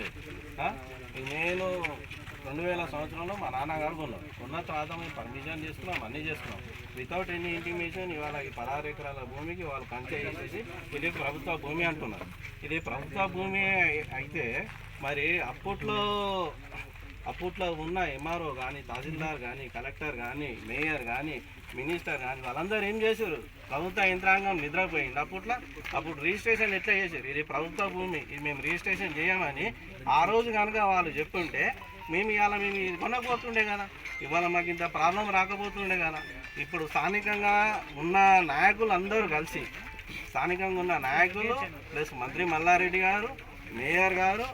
లేదు. నేను 2000 సంవత్సరంలో మా నాన్నగారు కొన్న తర్వాత మేము పర్మిషన్ చేసుకున్నాం, అన్నీ చేసుకున్నాం. వితౌట్ ఎనీ ఇంటిమేషన్ ఇవాళ ఈ 16 ఎకరాల భూమికి వాళ్ళు కంచె చేసేసి ఇది ప్రభుత్వ భూమి అంటున్నారు. ఇది ప్రభుత్వ భూమి అయితే మరి అప్పట్లో ఉన్న ఎంఆర్ఓ కానీ, తహసీల్దార్ కానీ, కలెక్టర్ కానీ, మేయర్ కానీ, మినిస్టర్ కానీ వాళ్ళందరూ ఏం చేశారు? ప్రభుత్వ యంత్రాంగం నిద్రపోయింది. అప్పుడు రిజిస్ట్రేషన్ ఎట్లా చేశారు? ఇది ప్రభుత్వ భూమి, ఇది మేము రిజిస్ట్రేషన్ చేయమని ఆ రోజు కనుక వాళ్ళు చెప్పుంటే మేము ఇది కొనకపోతుండే కదా, ఇవాళ మాకు ఇంత ప్రాబ్లం రాకపోతుండే కదా. ఇప్పుడు స్థానికంగా ఉన్న నాయకులు అందరూ కలిసి, స్థానికంగా ఉన్న నాయకులు ప్లస్ మంత్రి మల్లారెడ్డి గారు, మేయర్ గారు,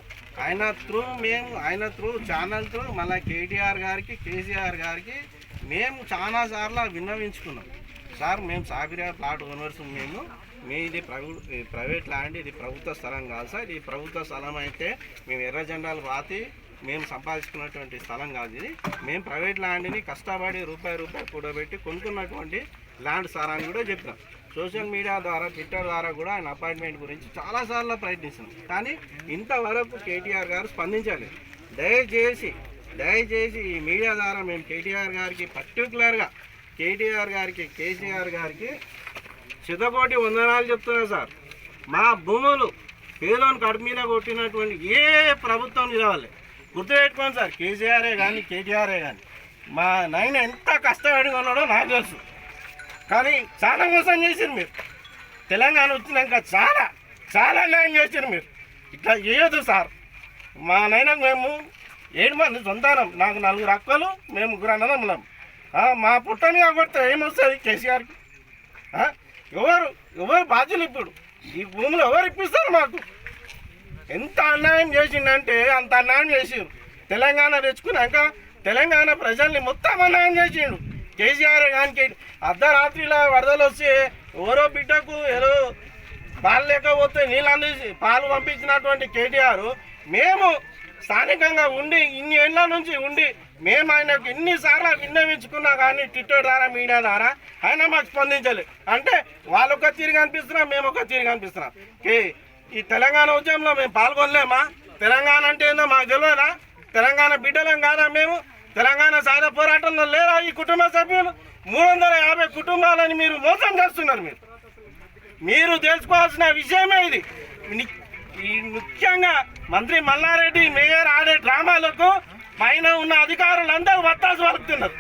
ఆయన త్రూ ఛానల్ త్రూ మళ్ళీ కేటీఆర్ గారికి, కేసీఆర్ గారికి మేము చాలాసార్లు విన్నవించుకున్నాం. సార్ మేము సాబిరా ప్లాట్ ఓనర్స్, ఇది ప్రైవేట్ ల్యాండ్, ఇది ప్రభుత్వ స్థలం కాదు సార్. ఇది ప్రభుత్వ స్థలం అయితే మేము ఎర్ర జెండాలు పాతి మేము సంపాదించుకున్నటువంటి స్థలం కాదు. ఇది మేము ప్రైవేట్ ల్యాండ్ని కష్టపడి రూపాయి కూడబెట్టి కొనుక్కున్నటువంటి ల్యాండ్ సార్ అని కూడా చెప్పినాం. సోషల్ మీడియా ద్వారా, ట్విట్టర్ ద్వారా కూడా ఆయన అపాయింట్మెంట్ గురించి చాలాసార్లు ప్రయత్నిస్తున్నాం. కానీ ఇంతవరకు కేటీఆర్ గారు స్పందించాలి. దయచేసి ఈ మీడియా ద్వారా మేము కేటీఆర్ గారికి, పర్టికులర్గా కేటీఆర్ గారికి, కేసీఆర్ గారికి శతకోటి వందనాలు చెప్తున్నా సార్. మా భూములు పేదోని కడుపు మీద కొట్టినటువంటి ఏ ప్రభుత్వం నిలవాలి గుర్తుపెట్టుకోండి సార్. కేసీఆరే కానీ, కేటీఆరే కానీ మా నాయన ఎంత కష్టపడి ఉన్నాడో నాకు తెలుసు. కానీ చాలా మోసం చేశారు మీరు. తెలంగాణ వచ్చినాక చాలా న్యాయం చేశారు మీరు. ఇట్లా చేయొద్దు సార్. మా నాయనకు మేము 7 మంది సంతానం, నాకు 4 అక్కలు, మేము 3 అన్నదమ్ములం. మా పుట్టని కొడితే ఏమొస్తుంది కేసీఆర్కి? ఎవరు బాధ్యులు? ఇప్పుడు ఈ భూములు ఎవరు ఇప్పిస్తారు మాకు? ఎంత అన్యాయం చేసిండంటే అంత అన్యాయం చేసిండు. తెలంగాణ తెచ్చుకున్నాక తెలంగాణ ప్రజల్ని మొత్తం అన్యాయం చేసిండు కేసీఆర్. కానీ అర్ధరాత్రిలో వరదలు వస్తే ఎవరో బిడ్డకు ఏదో పాలు లేకపోతే నీళ్ళు అందించి పాలు పంపించినటువంటి కేటీఆర్, మేము స్థానికంగా ఉండి ఇన్ని ఏళ్ళ నుంచి ఉండి మేము ఆయనకు ఎన్నిసార్లు విన్నవించుకున్నా కానీ ట్విట్టర్ ద్వారా, మీడియా ద్వారా ఆయన మాకు స్పందించాలి. అంటే వాళ్ళు ఒక తీరుగా అనిపిస్తున్నాం, మేము ఒక తీరుగా అనిపిస్తున్నాం. ఈ తెలంగాణ ఉద్యమంలో మేము పాల్గొనలేమా? తెలంగాణ అంటే ఏందో మాకు తెలియదా? తెలంగాణ బిడ్డలం కాదా మేము? తెలంగాణ సాయుధ పోరాటంలో లేదా ఈ కుటుంబ సభ్యులు? 350 కుటుంబాలని మీరు మోసం చేస్తున్నారు. మీరు తెలుసుకోవాల్సిన విషయమే ఇది. ఈ ముఖ్యంగా మంత్రి మల్లారెడ్డి, మేయర్ ఆడే డ్రామాలకు పైన ఉన్న అధికారులందరూ వత్తాసు పలుకుతున్నారు.